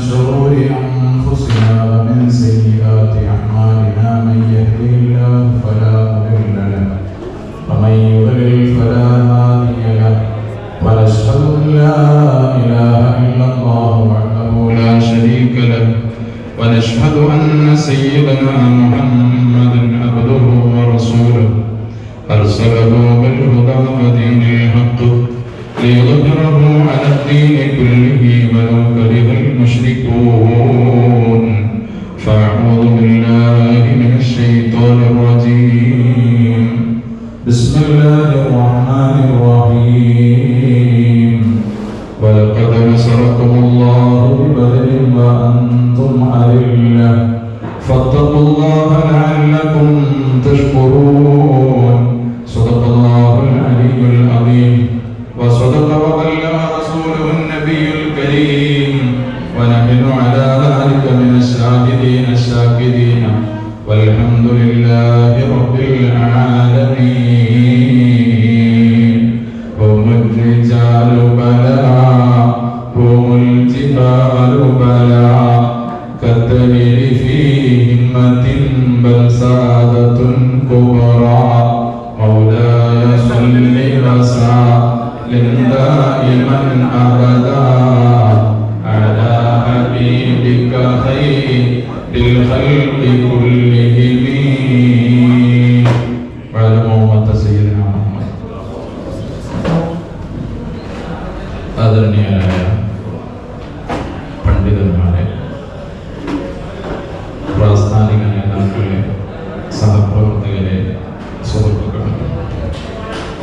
شرور أنفسنا ومن سيئات أعمالنا من يهده الله فلا مضل له ومن يضلل فلا هادي له ونشهد أن لا إله إلا الله وحده لا شريك له ونشهد أن سيدنا محمدا عبده ورسوله أرسله بالهدى ودين الحق ليظهره على الدين كله ولو كره المشركون فأعوذ بالله من الشيطان الرجيم بسم الله الرحمن الرحيم ولقد نصركم الله ببدر وأنتم أذلة فاتقوا الله لعلكم تشكرون صدق الله العلي العظيم وصدق وبلغ رسوله النبي الكريم ونحن على ذلك من الشاهدين الشاكرين والحمد لله رب العالمين هم الرجال بلاء هم الجبال بلاء كالدليل في همة بل سعادة كبرى مولاي صل وسلم دائما أبدا على حبيبك خير الخلق كلهم وعلى محمد سيدنا محمد. ആദരണീയരായ പണ്ഡിതന്മാരെ, പ്രാസ്ഥാനിക നേതാക്കളെ, സഹപ്രവർത്തകരെ, സുഹൃത്തുക്കളെ,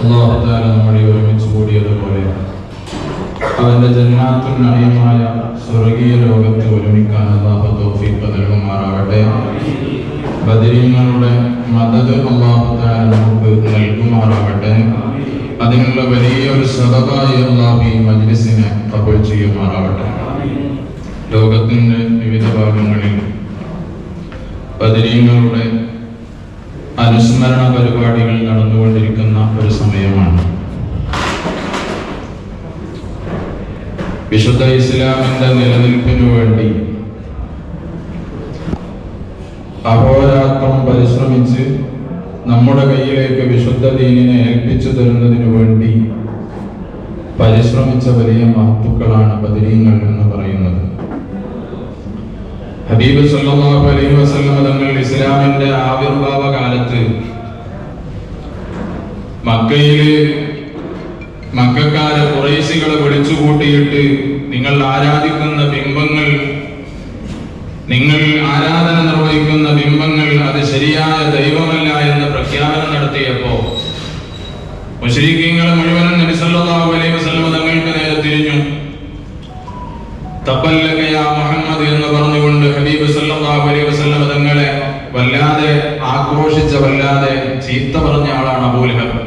അല്ലാഹു തആല നമ്മളെ ഒരുമിച്ച് കൂടിയതുപോലെ അവന്റെ ജന്നാത്തുൽ നഈമായ സ്വർഗീയ ലോകത്ത് ഒരുമിക്കാൻ അല്ലാഹു തൗഫീഖ് നൽകുമാറാകട്ടെ. ബദരീങ്ങളുടെ മദദ് അല്ലാഹു തആല നമുക്ക് നൽകുമാറാകട്ടെ. അതിനുള്ള വലിയൊരു സദഖായി അല്ലാഹു ഈ മജ്ലിസിനെ ഖബൂൽ ചെയ്യുമാറാകട്ടെ. ലോകത്തിന്റെ വിവിധ ഭാഗങ്ങളിൽ ബദരീങ്ങളുടെ അനുസ്മരണ പരിപാടികൾ നടന്നുകൊണ്ടിരിക്കുന്ന ഒരു സമയമാണ്. വിശുദ്ധ ഇസ്ലാമിന്റെ നിലനിൽപ്പിനു വേണ്ടി അഹോരാത്രം പരിശ്രമിച്ച് നമ്മുടെ കയ്യിലേക്ക് വിശുദ്ധ ദീനിനെ ഏൽപ്പിച്ചു തരുന്നതിനു വേണ്ടി പരിശ്രമിച്ച വലിയ മഹത്തുക്കളാണ് ബദരീങ്ങൾ എന്ന് പറയുന്നത്. ഹബീബ് സല്ലല്ലാഹു അലൈഹി വസല്ലം തങ്ങൾ ഇസ്ലാമിന്റെ ആവിർഭാവ കാലത്ത് മക്കയില് മക്കക്കാരെ ഖുറൈശികളെ വിളിച്ചു കൂട്ടിയിട്ട് നിങ്ങൾ ആരാധിക്കുന്ന ബിംബങ്ങൾ, നിങ്ങൾ ആരാധന നിർവഹിക്കുന്ന ബിംബങ്ങൾ അത് ശരിയായ ദൈവമല്ല എന്ന് പ്രഖ്യാപനം നടത്തിയപ്പോ മുശ്രിക്കീങ്ങൾ മുഴുവനും നബി സല്ലല്ലാഹു അലൈഹി വസല്ലം തങ്ങൾക്ക് നേരെ തിരിഞ്ഞു. തബ്ബല്ലക യാ മുഹമ്മദ് എന്ന് പറഞ്ഞുകൊണ്ട് ഹബീബ് സല്ലല്ലാഹു അലൈഹി വസല്ലം തങ്ങളെ വല്ലാതെ ആക്രോശിച്ച, വല്ലാതെ ചീത്ത പറഞ്ഞ ആളാണ് അബൂലഹബ്.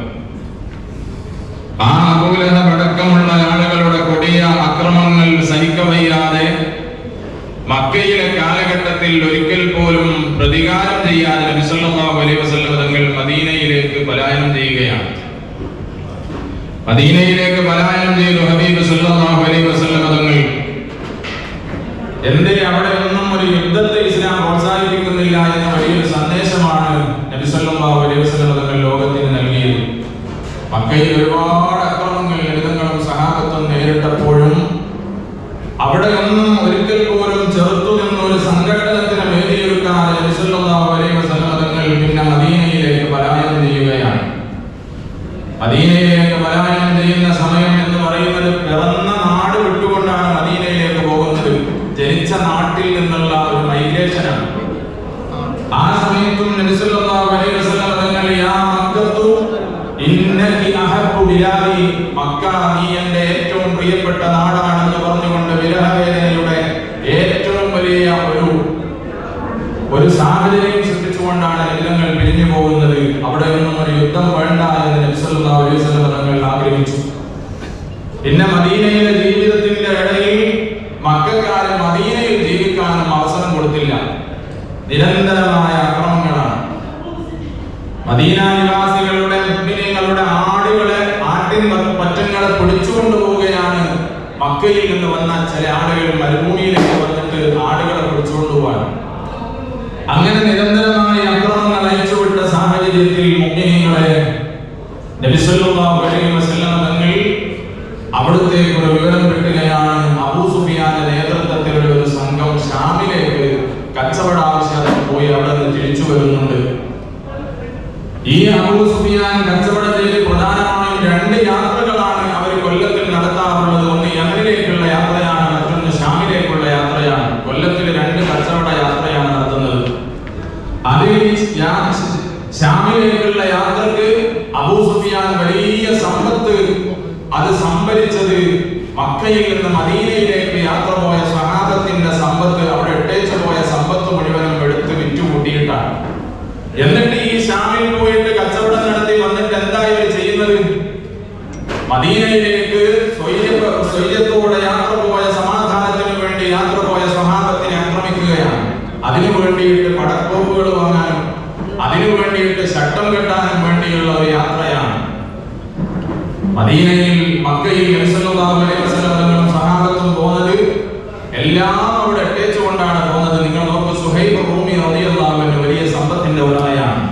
ആ അബൂലഹബ് അടക്കമുള്ള ആളുകളുടെ കൊടിയ അക്രമങ്ങൾ സഹിക്കവയ്യാതെ മക്കയിലെ കാലഘട്ടത്തിൽ ഒരിക്കൽ പോലും പ്രതികാരം ചെയ്യാതെ നബി സല്ലല്ലാഹു അലൈഹി വസല്ലം തങ്ങൾ മദീനയിലേക്ക് പലായനം ചെയ്യുകയാണ്. മദീനയിലേക്ക് പലായനം ചെയ്തു ഹബീബ് സല്ലല്ലാഹു അലൈഹി വസല്ലം തങ്ങൾ. എന്തേ അവിടെ ഒന്നും ഒരു യുദ്ധത്തെ ഇസ്ലാം പ്രോത്സാഹിപ്പിക്കുന്നില്ല എന്ന വലിയൊരു സന്ദേശമാണ് നബി സല്ലല്ലാഹു അലൈഹി വസല്ലം തങ്ങൾ ലോകത്തിന് നൽകിയത്. മക്കയിൽ ഒരുപാട് അക്രമങ്ങൾ ലളിതങ്ങളും സഹാബത്തും നേരിട്ടപ്പോഴും അവിടെ ഒന്നും ഒരിക്കൽ പോലും ചെറുത്തു നിന്ന് ഒരു സംഘടനത്തിന് വേദിയൊരുക്കാതെ നബി സല്ലല്ലാഹു അലൈഹി വസല്ലം തങ്ങൾ പിന്നെ മദീനയിലേക്ക് പലായനം ചെയ്യുകയാണ്. മദീനയിലേക്ക് പലായനം ചെയ്യുന്ന സമയം എന്ന് പറയുന്നത് പിറന്ന നാട് വിട്ടുകൊണ്ടാണ് മദീനയിലേക്ക് പോകുന്നത്. ജനിച്ച നാട്ടിൽ നിന്നുള്ള ഒരു മൈഗ്രേഷനാണ്. ആ സമയത്തും നബി സല്ലല്ലാഹു അലൈഹി വസല്ലം തങ്ങൾ യാ മക്കത്തു ഇന്നകി അഹബ്ബു ബിലാദി, മക്ക നീ എൻ്റെ ഏറ്റവും പ്രിയപ്പെട്ട നാടാണെന്ന് പറഞ്ഞുകൊണ്ട് വിരഹവേദനയുടെ ഏറ്റവും വലിയ ഒരു സാഹചര്യം സൃഷ്ടിച്ചുകൊണ്ടാണ് ലളിതങ്ങൾ പിരിഞ്ഞു പോകുന്നത്. അവിടെയൊന്നും ഒരു യുദ്ധം വേണ്ട എന്ന് നബി സല്ലല്ലാഹു അലൈഹി വസല്ലം തങ്ങൾ ആഗ്രഹിച്ചു. പിന്നെ മദീനയിലെ ജീവിതത്തിന്റെ ഇടയിൽ മക്കക്കാരെ മദീനയിൽ ജീവിക്കാനും അവസരം കൊടുത്തില്ല. നിരന്തരമായ അക്രമങ്ങളാണ്. മദീന നിവാസികളുടെ മുഅ്മിനീങ്ങളുടെ ആടുകളെ, ആട്ടിൻ പറ്റങ്ങളെ പിടിച്ചുകൊണ്ടുപോവുകയാണ് മക്കയിൽ നിന്ന് വന്ന ചില ആളുകൾ മരുഭൂമിയിലേക്ക് വന്നിട്ട് ആടുകളെ പിടിച്ചുകൊണ്ടുപോകാൻ. അങ്ങനെ നിരന്തരമായി അക്രമങ്ങൾ അയച്ചുവിട്ട സാഹചര്യത്തിൽ മുഅ്മിനീങ്ങളെ നബി സല്ലല്ലാഹു അലൈഹി വസല്ലം തങ്ങൾ അവിടുത്തേക്ക് ഒരു വിവരം കിട്ടുകയാണ്. അബൂ സുഫിയാന്റെ നേതൃത്വത്തിലുള്ള ഒരു സംഘം ഷാമിലേക്ക് കച്ചവട ആവശ്യത്തിന് പോയി അവിടെ നിന്ന് തിരിച്ചു വരുന്നുണ്ട്. ഈ അബൂ സുഫിയാൻ കച്ചവടം ചെയ്ത് പ്രധാനമായും 2 യാത്രകളാണ് അവർ കൊല്ലത്തിൽ നടത്താറുള്ളത്. ഒന്ന് യമനിലേക്കുള്ള യാത്രയാണ്, മറ്റൊന്ന് ഷാമിലേക്കുള്ള യാത്രയാണ്. കൊല്ലത്തിൽ 2 കച്ചവട യാത്രയാണ് നടത്തുന്നത്. അതിൽ ഷാമിലേക്കുള്ള യാത്രക്ക് അബൂ സുഫിയാൻ വലിയ സമ്പത്ത് അത് സംഭരിച്ചത് മക്കയിൽ നിന്ന് മദീനയിലേക്ക് യാത്ര പോയ സ്വഹാബത്തിന്റെ സമ്പത്ത്, അവിടെ ഇട്ടേച്ചു പോയ സമ്പത്ത് മുഴുവനും എടുത്ത് വിറ്റുകൂട്ടിയിട്ടാണ്. എന്നിട്ട് ഈ ഷാമിൽ പോയിട്ട് കച്ചവടം നടത്തി വന്നിട്ട് എന്തായി ചെയ്യുന്നത്? മദീനയിലേക്ക് സ്വൈര്യത്തോടെ യാത്ര പോയ, സമാധാനത്തിന് വേണ്ടി യാത്ര പോയ സ്വഹാബത്തിനെ ആക്രമിക്കുകയാണ്. അതിനു വേണ്ടിയിട്ട് പടക്കോപ്പുകൾ വാങ്ങാനും അതിനു വേണ്ടിയിട്ട് ശട്ടം കെട്ടാനും വേണ്ടിയുള്ള ഒരു യാത്രയാണ്. മദീനയിൽ മക്കയിൽ നബി സല്ലല്ലാഹു അലൈഹി വസല്ലം സഹാബത്തും പോകുന്നത് എല്ലാം അവിടെ എട്ടേച്ചുകൊണ്ടാണ് പോകുന്നത്. നിങ്ങൾ നോക്കൂ, സുഹൈബ് റൂമി റളിയല്ലാഹു അൻഹു വലിയ സമ്പത്തിന്റെ ഉടമയാണ്.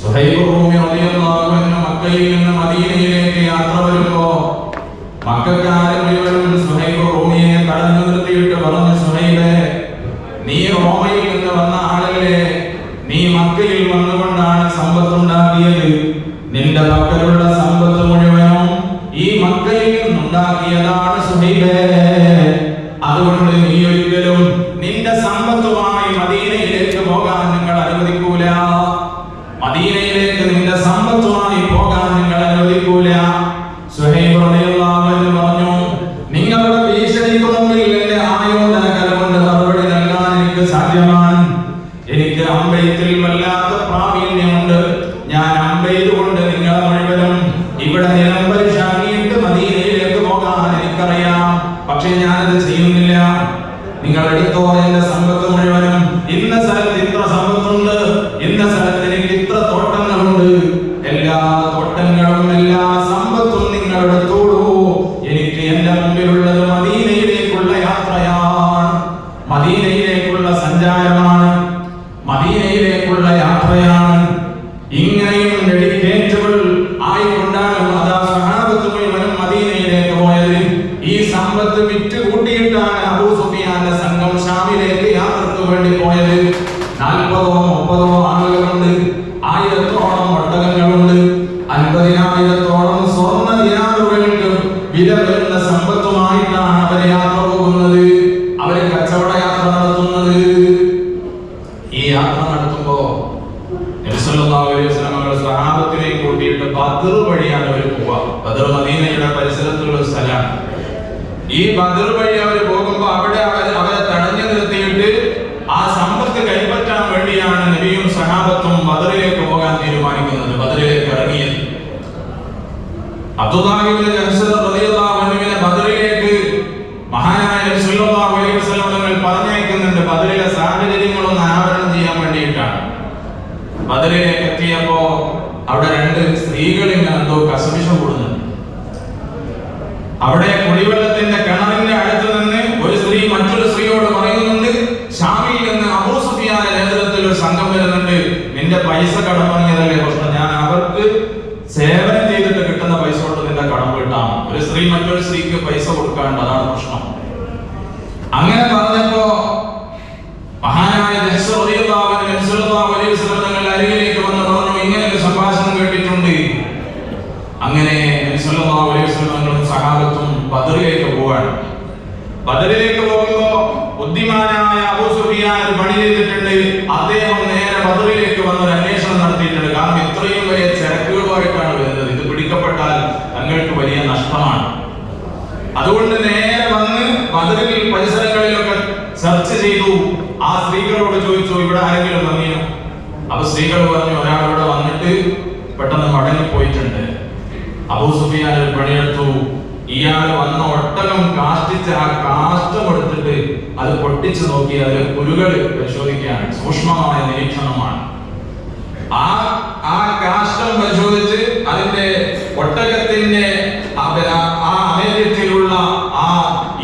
സുഹൈബ് റൂമി റളിയല്ലാഹു അൻഹു മക്കയിൽ നിന്ന് മദീനയിലേക്ക് യാത്ര വരുമ്പോ മക്കക്കാരെ മുഴുവനും സുഹൈബ് റൂമിയെ തടഞ്ഞു നിർത്തിയിട്ട് പറഞ്ഞു, സുഹൈബേ, നീ റോമയിൽ നിന്ന് വന്ന ആളല്ലേ, നീ മക്കയിൽ വന്നുകൊണ്ടാണ് സമ്പത്തുണ്ടാക്കിയത്. നിന്റെ പക്കലുള്ള സമ്പത്ത് മുഴുവനും ഈ മക്കയിൽ നിന്നുണ്ടാക്കിയതാണ് സുഹൈബേ. അതുകൊണ്ട് നീ ഒരിക്കലും നിന്റെ സമ്പത്തുമായി മദീനയിലേക്ക് പോകാൻ നിങ്ങൾ അനുവദിക്കൂല. മദീനയിലേക്ക് നിന്റെ സമ്പത്തുമായി പോകാൻ നിങ്ങൾ അനുവദിക്കൂല. സുഹൈബ് റളിയല്ലാഹു അൻഹു പറഞ്ഞു, നിങ്ങളുടെ ഭീഷണിക്ക് മുമ്പിൽ എന്റെ ആയോധന കല കൊണ്ട് മറുപടി നൽകാൻ എനിക്ക് സാധ്യമാണ്. എനിക്ക് അമ്പെയ്ത്തിൽ വല്ലാത്ത പ്രാവീണ്യമുണ്ട്. ഞാൻ അമ്പെയ്തുകൊണ്ട് നിങ്ങൾ മുഴുവനും ഇവിടെ നിലംപരിശാക്കിയിട്ട് മദീനയിലേക്ക് പോകാൻ എനിക്കറിയാം. പക്ഷെ ഞാനത് ചെയ്യുന്നില്ല. നിങ്ങൾ എടുത്തോ എന്റെ സമ്പത്ത് മുഴുവനും. ഇന്ന സ്ഥലത്ത് ഇത്ര സമ്പത്തുണ്ട്, ഇന്ന സ്ഥലത്ത് എനിക്ക് ഇത്ര തോട്ടങ്ങളുണ്ട്. എല്ലാ തോട്ടങ്ങളും എല്ലാ സമ്പത്തും നിങ്ങൾ എടുത്തോളൂ. എനിക്ക് എന്റെ മുമ്പിലുള്ളത് മദീനയിലേക്കുള്ള യാത്രയാണ്, മദീനയിലേക്കുള്ള സഞ്ചാരമാണ്, മദീനയിലേക്കുള്ള യാത്രയാണ്. ഇങ്ങനെയും ഡെഡിക്കേറ്റബിൾ ആയിക്കൊണ്ടാണ് അതാ സഹാബത്ത് മുഴുവനും മദീനയിലേക്ക് പോയത്. ഈ സമ്പത്ത് വിറ്റ് കൂട്ടിയിട്ടാണ് അബൂ സുഫിയാന്റെ സംഘം ഷാമിലേക്ക് യാത്രക്ക് വേണ്ടി പോയത്. 40-30 ആളുകളുണ്ട്, 1000-ഓളം ഒട്ടകങ്ങളുണ്ട്, 50,000-ഓളം സ്വർണ്ണ ദിനാറുകൾക്ക് വില വരുന്ന സമ്പത്തുമായിട്ടാണ് അവര് യാത്ര പോകുന്നത്. അവര് കച്ചവട യാത്ര നടത്തുന്നത്. ഈ യാത്ര നടത്തുമ്പോ നബി സല്ലല്ലാഹു അലൈഹി വസല്ലം സ്വഹാബത്തിനെ കൂട്ടിയിട്ട് ബദർ വഴിയാണ് അവർ പോവുക. ബദർ മദീനയുടെ പരിസരത്തുള്ള സ്ഥലമാണ്. ഈ ബദർ വഴി അവർ പോകുമ്പോൾ അവിടെ അവരെ തടഞ്ഞു നിർത്തിയിട്ട് ആ സമ്പത്ത് കൈപ്പറ്റാൻ വേണ്ടിയാണ് നബിയും സഹാബത്തും ബദറിലേക്ക് പോകാൻ തീരുമാനിക്കുന്നത്, ബദറിലേക്ക് ഇറങ്ങിയത്. അബ്ദുല്ലാഹി ഇബ്നു ജഹ്ശ് റളിയല്ലാഹു അൻഹുവിനെ ബദറിലേക്ക് മഹാനായ നബി സല്ലല്ലാഹു അലൈഹി വസല്ലം തങ്ങൾ പറഞ്ഞയക്കുന്നുണ്ട്. ബദറിലെ സാഹചര്യങ്ങളൊന്ന് അനാവരണം ചെയ്യാൻ വേണ്ടിയിട്ടാണ്. ബദറിലേക്ക് എത്തിയപ്പോ അവിടെ 2 സ്ത്രീകൾ ഇങ്ങനെ എന്തോ കസവിഷം കൂടുന്നുണ്ട്. അവിടെ കുടിവെള്ളത്തിന്റെ കിണറിന്റെ അടുത്ത് നിന്ന് ഒരു സ്ത്രീ മറ്റൊരു സ്ത്രീയോട് പറയുന്നുണ്ട്, ഷാമിൽ നിന്ന് അബൂ സുഫിയാന്റെ നേതൃത്വത്തിൽ ഒരു സംഘം വരുന്നുണ്ട്, നിന്റെ പൈസ കടം വാങ്ങിയതല്ലേ പ്രശ്നം, ഞാൻ അവർക്ക് സേവനം ചെയ്തിട്ട് കിട്ടുന്ന പൈസ കൊണ്ട് നിന്റെ കടം വീട്ടാം. ഒരു സ്ത്രീ മറ്റൊരു സ്ത്രീക്ക് പൈസ കൊടുക്കാണ്ട്, അതാണ് പ്രശ്നം. അങ്ങനെ പറഞ്ഞപ്പോ മഹാനായ ജഹ്ശ് റളിയല്ലാഹു അൻഹു നബി സല്ലല്ലാഹു അലൈഹി വസല്ലം തങ്ങളുടെ അരികിലേക്ക് വന്ന് പറഞ്ഞു, ഇങ്ങനെ ഒരു സംഭാഷണം കേട്ടിട്ടുണ്ട്. അങ്ങനെ നബി സല്ലല്ലാഹു അലൈഹി വസല്ലം തങ്ങളും സഹാബത്തും ബദറിലേക്ക് പോവാണ്. ബദറിലേക്ക് പോകുമ്പോ ബുദ്ധിമാനായ അബൂ സുഫിയാൻ ഒരു പണി ചെയ്തിട്ടുണ്ട്. അദ്ദേഹം നേരെ ബദറിലേക്ക് വന്ന് ഒരു അന്വേഷണം നടത്തിയിട്ടുണ്ട്. കാരണം ഇത്രയും വലിയ ചരക്കുകളുമായിട്ടാണ് വരുന്നത്, ഇത് പിടിക്കപ്പെട്ടാൽ തങ്ങൾക്ക് വലിയ നഷ്ടമാണ്. അതുകൊണ്ട് നേരെ വന്ന് ബദറിൽ പരിസരങ്ങളിലൊക്കെ സെർച്ച് ചെയ്തു. ആ സ്ത്രീകളോട് ചോദിച്ചു, ഇവിടെ ആരെങ്കിലും വന്നിനോ? അപ്പൊ സ്ത്രീകൾ പറഞ്ഞു, ഒരാൾ ഇവിടെ വന്നിട്ട് പെട്ടെന്ന് മടങ്ങിപ്പോയിട്ടുണ്ട്. അബൂ സുഫിയാൻ ഒരു പണിയെടുത്തു. ഇയാൾ വന്ന ഒട്ടകം കാഷ്ടിച്ച് ആ കാഷ്ടം എടുത്തിട്ട് അത് പൊട്ടിച്ചു നോക്കി അതിൽ കുരുകൾ പരിശോധിക്കുകയാണ്. സൂക്ഷ്മമായ നിരീക്ഷണമാണ്. ആ കാഷ്ടം പരിശോധിച്ച് അതിന്റെ ഒട്ടകത്തിന്റെ ആ അമേരിക്കയിലുള്ള ആ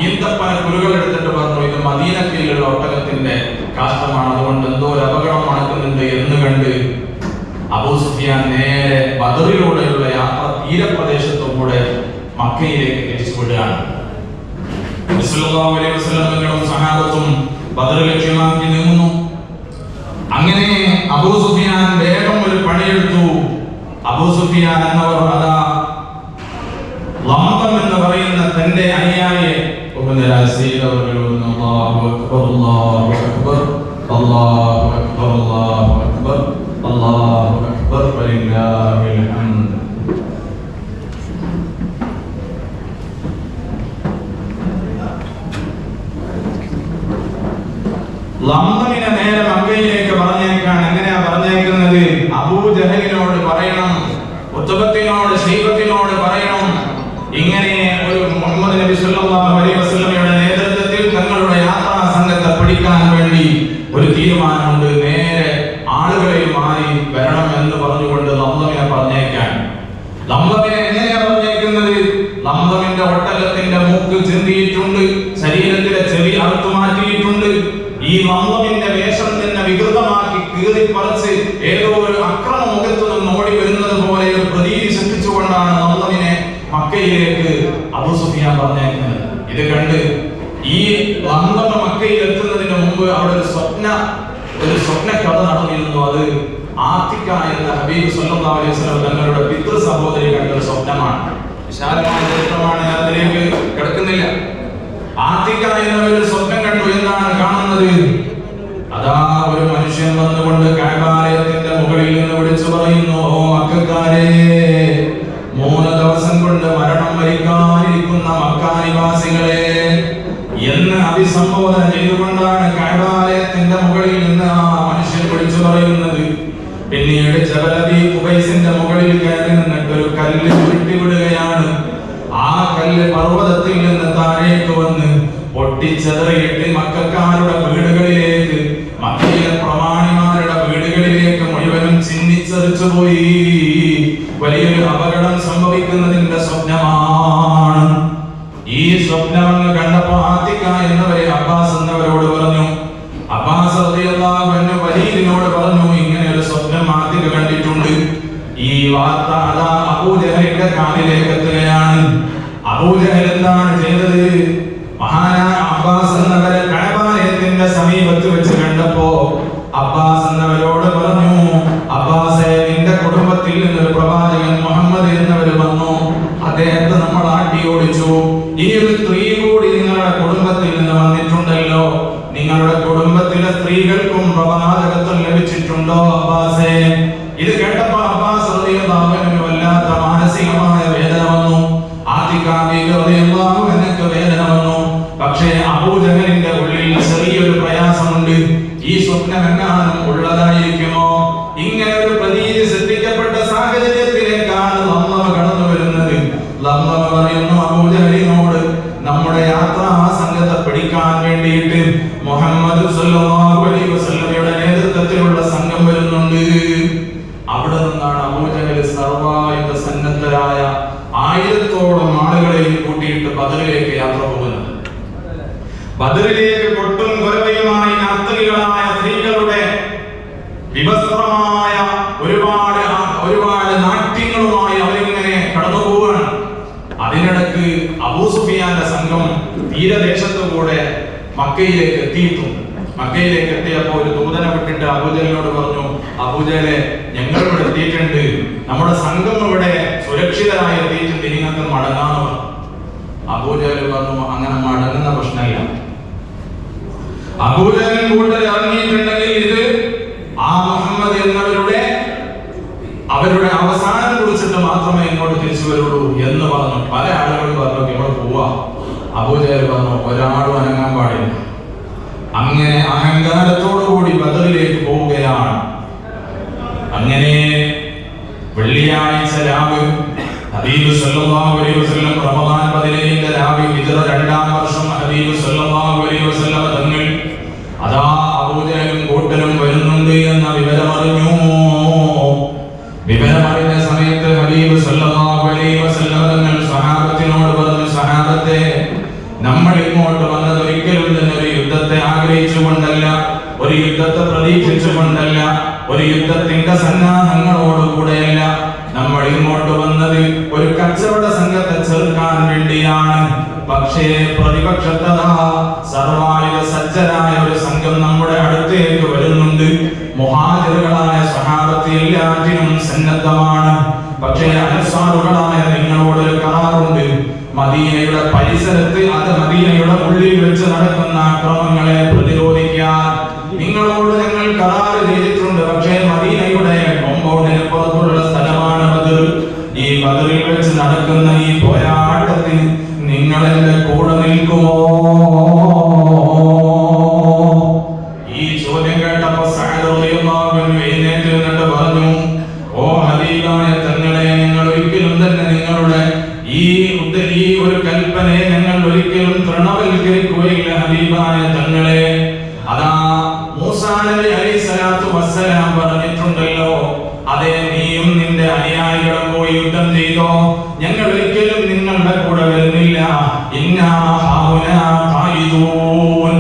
ഈന്തപ്പന കുരുകൾ എടുത്തിട്ട് പറഞ്ഞു ഇത് മദീനക്കയിലുള്ള ഒട്ടകത്തിന്റെ കാഷ്ടമാണ്, അതുകൊണ്ട് എന്തോ ഒരു അപകടം നടക്കുന്നുണ്ട് എന്ന് കണ്ട് അബൂ സുഫിയാൻ നേരെ ബദറിലൂടെയുള്ള യാത്ര തീരപ്രദേശത്തു കൂടെ മക്കയിലേക്ക് തിരിച്ചുവിടുകയാണ്. റസൂലുള്ളാഹിയും സഹാബത്തും ബദർ ലക്ഷ്യമാക്കി നീങ്ങുന്നു. അങ്ങനെ അബൂ സുഫിയാൻ വേഗം ഒരു പണിയെടുത്തു. അബൂ സുഫിയാൻ എന്നവർ അതാ ലംബം എന്ന് പറയുന്ന തന്റെ അനുയായിയെ അല്ലാഹു അക്ബർ അല്ലാഹു അക്ബർ അല്ലാഹു അക്ബർ അല്ലാഹു അക്ബർ അല്ലാഹു അക്ബർ വലില്ലാഹിൽ ഹംദ്. ലംബമിനെ നേരെ മക്കയിലേക്ക് പറഞ്ഞേക്കാൻ എങ്ങനെയാ പറഞ്ഞേക്കുന്നത്? അബൂജഹലിനോട് പറയണം, ഉത്ബത്തിനോട് ശൈബത്തിനോട് പറയണം, ഇങ്ങനെ ഒരു മുഹമ്മദ് നബി സല്ലല്ലാഹു അലൈഹി വസല്ലമയുടെ നേതൃത്വത്തിൽ തങ്ങളുടെ യാത്രാ സംഘത്തെ പിടിക്കാൻ വേണ്ടി ഒരു തീരുമാനമുണ്ട്, നേരെ ആളുകളെ മാറി വരണം എന്ന് പറഞ്ഞുകൊണ്ട് ലംബമിനെ പറഞ്ഞേക്കാൻ. ലംബമിനെ എങ്ങനെയാ പറഞ്ഞേക്കുന്നത്? ലംബമിന്റെ ഒട്ടകത്തിന്റെ മൂക്ക് ചിന്തിയിട്ടുണ്ട്, ശരീരത്തിലെ ചെവി അറുത്തു മാറ്റിയിട്ടുണ്ട്. ഈ ലംബമിന്റെ വേഷം തന്നെ വികൃതമാക്കി കീറിപ്പറിച്ച് ഏതോ ഒരു അക്രമ മുഖത്തു നിന്ന് ഓടി വരുന്നത് പോലെ ഒരു പ്രതീതി സൃഷ്ടിച്ചുകൊണ്ടാണ് ലംബമിനെ മക്കയിലേക്ക് അബൂ സുഫിയാൻ പറഞ്ഞേക്കുന്നത്. ഇത് കണ്ട് ഈ ലംബം മക്കയിൽ എത്തുന്നതിന് മുമ്പ് അവിടെ ഒരു സ്വപ്ന കഥ നടന്നിരുന്നു. അത് ആത്തിക്ക എന്ന ഹബീബ് സല്ലല്ലാഹു അലൈഹി വസല്ലം തങ്ങളുടെ പിതൃ സഹോദരി കണ്ട ഒരു സ്വപ്നമാണ്. വിശാലമായ ചരിത്രമാണ്, ഞാൻ അതിലേക്ക് കിടക്കുന്നില്ല. ആത്തിക്ക എന്ന ഒരു സ്വപ്നം കണ്ടു. എന്താണ് കാണുന്നത്? അതാ ഒരു മനുഷ്യൻ വന്നുകൊണ്ട് കഅബാലയത്തിന്റെ മുകളിൽ നിന്ന് വിളിച്ചു പറയുന്നു, ഓ മക്കക്കാരെ, 3 ദിവസം കൊണ്ട് മരണം വരിക്കാനിരിക്കുന്ന മക്ക നിവാസികളെ എന്ന് അഭിസംബോധന ചെയ്തുകൊണ്ടാണ് കഅബാലയത്തിന്റെ മുകളിൽ നിന്ന് ആ മനുഷ്യൻ വിളിച്ചു പറയുന്നത്. പിന്നീട് ജബൽ അബീ ഖുബൈസിന്റെ മുകളിൽ കയറി നിന്നിട്ട് ഒരു കല്ല് ഉരുട്ടിവിടുകയാണ്. ആ കല്ല് പർവ്വതത്തിൽ നിന്ന് താഴേക്ക് വന്ന് പൊട്ടിച്ചെതറിയിട്ട് മക്കക്കാരുടെ വീടുകളിലേക്ക്, മക്കയിലെ പ്രമാണിമാരുടെ വീടുകളിലേക്ക് മുഴുവനും ചിന്നിച്ചെറിച്ചു പോയി. വലിയൊരു അപകടം സംഭവിക്കുന്നതിന്റെ സ്വപ്നമാണ്. ഈ സ്വപ്നം കണ്ടപ്പോ ആത്തിക്ക എന്നവരെ അബ്ബാസ് എന്നവരോട് പറഞ്ഞു. അബ്ബാസ് റളിയല്ലാഹു അൻഹു വലീദിനോട് പറഞ്ഞു, ഇങ്ങനെ ഒരു സ്വപ്നം ആത്തിക്ക കണ്ടിട്ടുണ്ട്. ഈ വാർത്ത അതാ അബൂജഹലിന്റെ കാലിലേക്ക് എത്തുകയാണ്. അബൂജഹൽ എന്താണ് ചെയ്തത്? മഹാനായ അബ്ബാസ് എന്നവരെ കഅബാലയത്തിന്റെ സമീപത്ത് വെച്ച് കണ്ടപ്പോ അബ്ബാസ് എന്നവരോട് പറഞ്ഞു, അബ്ബാസേ, നിന്റെ കുടുംബത്തിൽ നിന്നൊരു പ്രവാചകൻ മുഹമ്മദ് എന്നവർ വന്നു, അദ്ദേഹത്തെ നമ്മൾ ആട്ടി ഓടിച്ചു. ഈ ഒരു സ്ത്രീ കൂടി നിങ്ങളുടെ കുടുംബത്തിൽ നിന്ന് വന്നിട്ടുണ്ടല്ലോ, നിങ്ങളുടെ കുടുംബത്തിലെ സ്ത്രീകൾക്കും പ്രവാചകത്വം ലഭിച്ചിട്ടുണ്ടോ അബ്ബാസേ? ഇത് കേട്ടപ്പോ അബ്ബാസ് റളിയല്ലാഹു അൻഹു വല്ലാത്ത മാനസികമായ വേദന വന്നു. ആത്തിക്ക റളിയല്ലാഹു അൻഹു വേദന വന്നു. പക്ഷേ അബൂജഹലിന്റെ ഉള്ളിൽ ചെറിയൊരു പ്രയാസമുണ്ട്. ഈ സ്വപ്നം എങ്ങാനും ഉള്ളതായിരിക്കുമോ? ഇങ്ങനെ ഒരു പ്രതീതി സൃഷ്ടിക്കപ്പെട്ട സാഹചര്യത്തിലേക്കാണ് ലംബം കടന്നു വരുന്നത്. ലംബം പറയുന്നു അബൂജഹലിനോട്, നമ്മുടെ യാത്രാ സംഘത്തെ പിടിക്കാൻ വേണ്ടിയിട്ട് മുഹമ്മദ് സല്ലല്ലാഹു അലൈഹി വസല്ലമയുടെ നേതൃത്വത്തിലുള്ള സംഘം വരുന്നുണ്ട്. അവിടെ നിന്നാണ് അബൂജഹൽ സർവായുധ സന്നദ്ധരായ 1000ഓളം ആളുകളെയും കൂട്ടിയിട്ട് ബദറിലേക്ക് യാത്ര പോകുന്നത്. ബദറിലേക്ക് കൊട്ടും കുരവയുമായി നർത്തകികളായ സ്ത്രീകളുടെ വിവസ്ത്രമായ ഒരുപാട് നാട്യങ്ങളുമായി അവരിങ്ങനെ കടന്നു പോവുകയാണ്. അതിനിടക്ക് അബൂ സുഫിയാന്റെ സംഘം തീരദേശത്തുകൂടെ മക്കയിലേക്ക് എത്തിയിട്ടുണ്ട്. മക്കയിലേക്ക് എത്തിയപ്പോൾ ഒരു ദൂതനെ വിട്ടിട്ട് അബൂജഹലിനോട് പറഞ്ഞു, അബൂജഹലെ, ഞങ്ങൾ ഇവിടെ എത്തിയിട്ടുണ്ട്, നമ്മുടെ സംഘം ഇവിടെ സുരക്ഷിതരായി എത്തിയിട്ടുണ്ട്, നിങ്ങൾക്ക് മടങ്ങാന്ന് പറഞ്ഞു. അബൂജഹൽ പറഞ്ഞു, അങ്ങനെ മടങ്ങുന്ന പ്രശ്നമില്ല. അബൂജഹൽ കൂടുതൽ ഇറങ്ങിയിട്ടുണ്ടെങ്കിൽ ഇത് ആ മുഹമ്മദ് അവരുടെ അവസാനം കുറിച്ചിട്ട് മാത്രമേ ഇങ്ങോട്ട് തിരിച്ചു വരുള്ളൂ എന്ന് പറഞ്ഞു. പല ആളുകളും പറഞ്ഞു ഇവിടെ പോവാ. അബൂജഹൽ പറഞ്ഞു, ഒരാളും അനങ്ങാൻ പാടില്ല. അങ്ങനെ അഹങ്കാരത്തോടുകൂടി ബദറിലേക്ക് പോവുകയാണ്. അങ്ങനെ വെള്ളിയാഴ്ച രാവ് ഹബീബ് സല്ലല്ലാഹു അലൈഹി വസല്ലം റമദാൻ 17 രാവ് ഹിജ്റ 2-ാം വർഷം ഹബീബ് സല്ലല്ലാഹു അലൈഹി വസല്ലം തങ്ങൾ അതാ അബൂജഹലും കൂട്ടരും വരുന്നുണ്ട് എന്ന വിവരമറിഞ്ഞു. വിവരമറിഞ്ഞ സമയത്ത് ഹബീബ് സല്ലല്ലാഹു അലൈഹി വസല്ലം തങ്ങൾ സഹാബത്തിനോട് പറഞ്ഞു, സഹാബത്തെ, നമ്മൾ ഇങ്ങോട്ട് വന്നത് ഒരിക്കലും തന്നെ ഒരു യുദ്ധത്തെ ആഗ്രഹിച്ചുകൊണ്ടല്ല, ഒരു യുദ്ധത്തെ പ്രതീക്ഷിച്ചുകൊണ്ടല്ല, ഒരു യുദ്ധത്തിന്റെ സന്നാഹങ്ങളോടുകൂടെയല്ല. നമ്മൾ ഇങ്ങോട്ട് വന്നത് ഒരു കച്ചവട സംഘത്തെ ചേർക്കാൻ വേണ്ടിയാണ്. പക്ഷേ പ്രതിപക്ഷത്ത സർവായുധ സജ്ജരായ ഒരു സംഘം നമ്മുടെ അടുത്തേക്ക് വരുന്നുണ്ട്. മുഹാജിറുകളായ സ്വഹാബത്ത് എല്ലാറ്റിനും സന്നദ്ധമാണ്. പക്ഷേ അൻസാറുകളായ നിങ്ങളോടൊരു കരാറുണ്ട്. മദീനയുടെ പരിസരത്ത്, അത് മദീനയുടെ ഉള്ളിൽ വെച്ച് നടക്കുന്ന അക്രമങ്ങളെ പ്രതിരോധിക്കാൻ നിങ്ങളോട് ഞങ്ങൾ കരാർ ചെയ്തിട്ടുണ്ട്. പക്ഷേ മദീനയുടെ കോമ്പൗണ്ടിന് പുറത്തുള്ള സ്ഥലമാണ് ബദർ. ഈ ബദറിൽ വെച്ച് നടക്കുന്ന ഈ പോരാട്ടത്തിന് നിങ്ങൾ എന്റെ കൂടെ നിൽക്കുമോ? ഈ ചോദ്യം കേട്ടപ്പോൾ സഅദ് റളിയല്ലാഹു അൻഹു എഴുന്നേറ്റ് നിന്നിട്ട് പറഞ്ഞു, ഓ ഹബീബായ തങ്ങളെ, നിങ്ങൾ ഒരിക്കലും തന്നെ നിങ്ങളുടെ ഈ ഒരു കൽപ്പനയെ ഞങ്ങൾ ഒരിക്കലും തൃണവൽക്കരിക്കുകയില്ല ഹബീബായ തങ്ങളെ. അതാ മൂസാ നബി അലൈഹിസ്സലാത്തു വസ്സലാം പറഞ്ഞിട്ടുണ്ടല്ലോ, അതേ നീയും നിന്റെ അനുയായികളും പോയി യുദ്ധം ചെയ്തോ, ഞങ്ങൾ ഒരിക്കലും നിങ്ങളുടെ കൂടെ വരുന്നില്ല. ഇന്നാ ഹൗനാ ഖായിദൂൻ,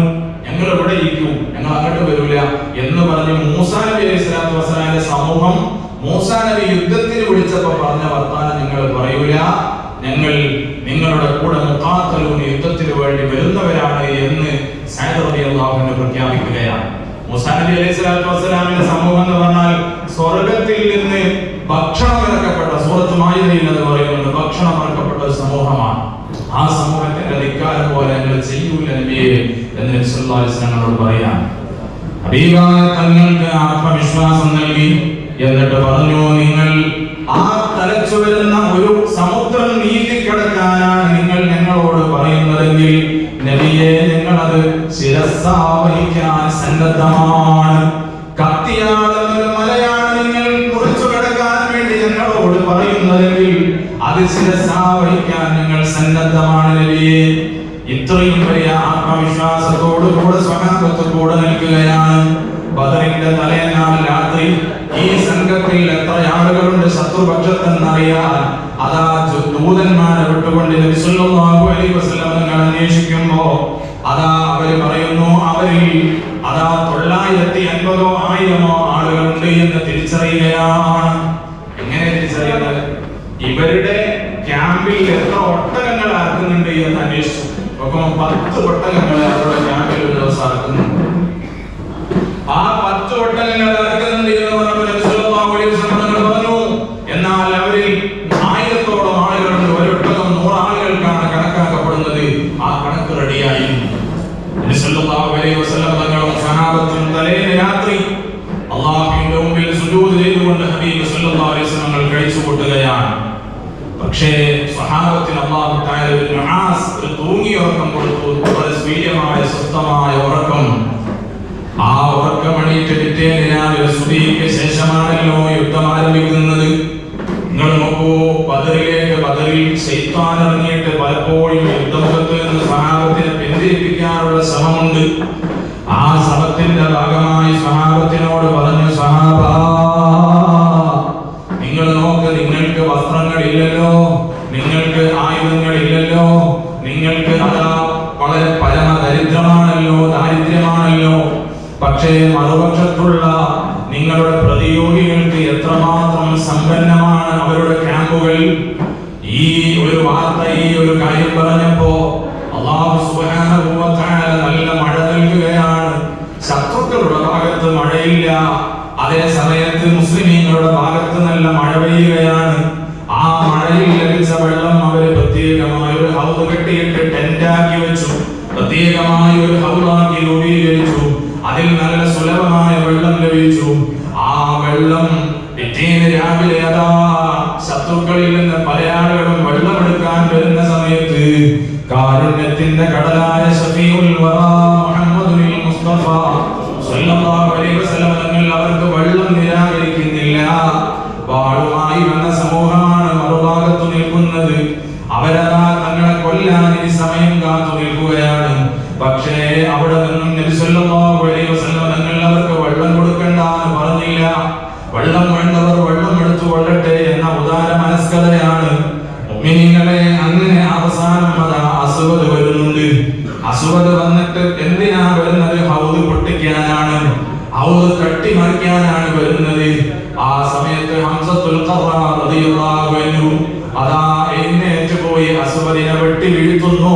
ഞങ്ങൾ ഇവിടെ ഇരിക്കും, ഞങ്ങൾ അങ്ങോട്ട് വരില്ല എന്ന് പറഞ്ഞ് മൂസാ നബി അലൈഹിസ്സലാത്തു വസ്സലാമിന്റെ സമൂഹം മൂസാ നബി യുദ്ധത്തിന് വിളിച്ചപ്പോൾ പറഞ്ഞ വർത്താനം ഞങ്ങൾ പറയൂല, ഞങ്ങൾ നിങ്ങളുടെ കൂടെ മുഖാത്തലൂൻ യുദ്ധത്തിന് വേണ്ടി വരുന്നവരാണ് എന്ന് സഅദ് റളിയല്ലാഹു അൻഹു പ്രഖ്യാപിക്കുകയാണ്. മൂസാ നബി അലൈഹിസ്സലാത്തു വസ്സലാമിന്റെ സമൂഹം എന്ന് പറഞ്ഞാൽ സ്വർഗ്ഗത്തിൽ നിന്ന് ഭക്ഷണം ഇറക്കപ്പെട്ട, സൂറത്ത് മാഇദയിൽ അത് പറയുന്നുണ്ട്, ഭക്ഷണം ഇറക്കപ്പെട്ട ഒരു സമൂഹമാണ്. ആ സമൂഹത്തിന്റെ ധിക്കാരം പോലെ ഞങ്ങൾ ചെയ്യൂല നബിയെ എന്ന് നബി സല്ലല്ലാഹു അലൈഹി വസല്ലം പറയാൻ ഹബീബായ തങ്ങൾക്ക് ആത്മവിശ്വാസം നൽകി. എന്നിട്ട് പറഞ്ഞു, നിങ്ങൾ ആ തലച്ചു വരുന്ന ഒരു സമുദ്രം നീന്തി കടക്കാനാണ് നിങ്ങൾ ഞങ്ങളോട് പറയുന്നതെങ്കിൽ നബിയെ, ഞങ്ങളത് ശിരസ്സാവഹിക്കാൻ സന്നദ്ധമാണ്. കത്തിയാകുന്ന ഒരു മലയാണ് നിങ്ങൾ മുറിച്ചു കടക്കാൻ വേണ്ടി ഞങ്ങളോട് പറയുന്നതെങ്കിൽ അത് ശിരസ്സാവഹിക്കാൻ ഞങ്ങൾ സന്നദ്ധമാണ് നബിയെ. ഇത്രയും വലിയ ആത്മവിശ്വാസത്തോടു കൂടെ സ്വഹാബത്ത് കൂടെ നിൽക്കുകയാണ്. ബദറിന്റെ തലേനാൾ രാത്രി ഈ സംഘത്തിൽ എത്ര ആളുകളുണ്ട് ശത്രുപക്ഷത്തെന്നറിയാൻ അതാ ദൂതന്മാരെ വിട്ടുകൊണ്ട് നബി സല്ലല്ലാഹു അലൈഹി വസല്ലം തങ്ങൾ അന്വേഷിക്കുമ്പോ അതാ അവര് പറയുന്നു, അവരിൽ അതാ 950 1000 ആളുകളുണ്ട് എന്ന് തിരിച്ചറിയുകയാണ്. എങ്ങനെ തിരിച്ചറിയുന്നത്? ഇവരുടെ ക്യാമ്പിൽ എത്ര ഒട്ടകങ്ങൾ ആക്കുന്നുണ്ട് എന്ന് അന്വേഷിച്ചു. അപ്പം 10 ഒട്ടകങ്ങളെ അവരുടെ ക്യാമ്പിൽ ഒരു ദിവസം ആക്കുന്നുണ്ട്. ആ 10 ഒട്ടകങ്ങൾ ഇറക്കുന്നുണ്ട് എന്ന് പറഞ്ഞപ്പോൾ നബി സല്ലല്ലാഹു അലൈഹി വസല്ലം പറഞ്ഞു, എന്നാൽ അവരിൽ 1000-ഓളം ആളുകളുണ്ട്, ഒരു ഒട്ടകം 100 ആളുകൾക്കാണ് കണക്കാക്കപ്പെടുന്നത്. ആ കണക്ക് റെഡിയായി. നബി സല്ലല്ലാഹു അലൈഹി വസല്ലം തങ്ങളും സഹാബത്തും തലേന്ന് രാത്രി അല്ലാഹുവിന്റെ മുമ്പിൽ സുജൂദ് ചെയ്തുകൊണ്ട് ഹബീബ് സല്ലല്ലാഹു അലൈഹി വസല്ലം കഴിച്ചു കൂട്ടുകയാണ്. പക്ഷേ സഹാബത്തിന് അല്ലാഹു തആല ഒരു നുആസ്, ഒരു തൂങ്ങിയ ഉറക്കം കൊടുത്തു, വളരെ സ്വീര്യമായ സ്വസ്ഥമായ ഉറക്കം. ആ ഉറക്കം എണീറ്റ് പിറ്റേന്ന് രാവിലെ സുബഹിക്ക് ശേഷമാണല്ലോ യുദ്ധം ആരംഭിക്കുന്നത്. നിങ്ങൾ നോക്കൂ, ബദറിൽ ശൈത്താൻ ഇറങ്ങിയിട്ട് പലപ്പോഴും യുദ്ധമുഖത്ത് നിന്ന് സഹാബത്തിനെ പിന്തിരിപ്പിക്കാനുള്ള ശ്രമമുണ്ട്. ആ ശ്രമത്തിന്റെ ഭാഗമായി സഹാബത്തിനോട് പറഞ്ഞു, സഹാബാ, നിങ്ങൾ നോക്ക്, നിങ്ങൾക്ക് വസ്ത്രങ്ങളില്ലല്ലോ, നിങ്ങൾക്ക് ആയുധങ്ങളില്ലല്ലോ, നിങ്ങൾക്ക് അതാ വളരെ പരമദരിദ്രമാണല്ലോ, ദാരിദ്ര്യമാണല്ലോ. പക്ഷേ മറുപക്ഷത്തുള്ള നിങ്ങളുടെ പ്രതിയോഗികൾക്ക് എത്രമാത്രം സമ്പന്നമാണ് അവരുടെ ക്യാമ്പുകൾ. ഈ ഒരു വാർത്ത, ഈ ഒരു കാര്യം പറഞ്ഞപ്പോ അല്ലാഹു സുബ്ഹാനഹു വ തആല നല്ല മഴ നൽകുകയാണ്. ശത്രുക്കളുടെ ഭാഗത്ത് മഴയില്ല, അതേ സമയത്ത് മുസ്ലിമീങ്ങളുടെ ഭാഗത്ത് നല്ല മഴ പെയ്യുകയാണ്. ആ മഴയിൽ ലഭിച്ച വെള്ളം അവര് പ്രത്യേകമായ ഒരു ഹൗദ് കെട്ടിയിട്ട് ടെന്റാക്കി വെച്ചു, പ്രത്യേകമായ ഒരു ഹൗദാക്കി രൂപീകരിച്ചു. അതിൽ നല്ല സുലഭമായ വെള്ളം ലഭിച്ചു. ആ വെള്ളം പിറ്റേന്ന് രാവിലെ അതാ ശത്രുക്കളിൽ നിന്ന് പല ആളുകളും വെള്ളമെടുക്കാൻ വരുന്ന സമയത്ത് കാരുണ്യത്തിന്റെ കടലായ ശഫീഉൽ വറാ മുഹമ്മദുൽ മുസ്തഫ സല്ലല്ലാഹു അലൈഹി വസല്ലം തങ്ങൾ അവർക്ക് വെള്ളം നിരാകരിക്കുന്നില്ല. വാളുമായി വന്ന സമൂഹമാണ് മറുഭാഗത്ത് നിൽക്കുന്നത്. അവരതാ തങ്ങളെ കൊല്ലാൻ ഈ സമയം കാത്തു നിൽക്കുകയാണ്. പക്ഷേ അവിടെ നിന്നും നബി സല്ലല്ലാഹു അലൈഹി വസല്ലം തങ്ങൾ അവർക്ക് വെള്ളം കൊടുക്കണ്ടെന്ന് പറഞ്ഞില്ല. വെള്ളം വേണ്ടവർ വെള്ളം എടുത്തു കൊള്ളട്ടെ എന്ന ഉദാര മനസ്കതയാണ്. മുഅ്മിനീങ്ങളെ, അങ്ങനെ അവസാനം അസ്വദ് വരുന്നുണ്ട്. അസ്വദ് വന്നിട്ട് എന്തിനാ വരുന്നത്? ഹൗദ് പൊട്ടിക്കാനാണ്, ഹൗദ് തട്ടിമറിക്കാനാണ് വരുന്നത്. ആ സമയത്ത് ഹംസത്തുൽ ഖർറാ റളിയല്ലാഹു അൻഹു അതാ എഴുന്നേറ്റ് പോയി അസ്വദിനെ വെട്ടി വീഴ്ത്തുന്നു.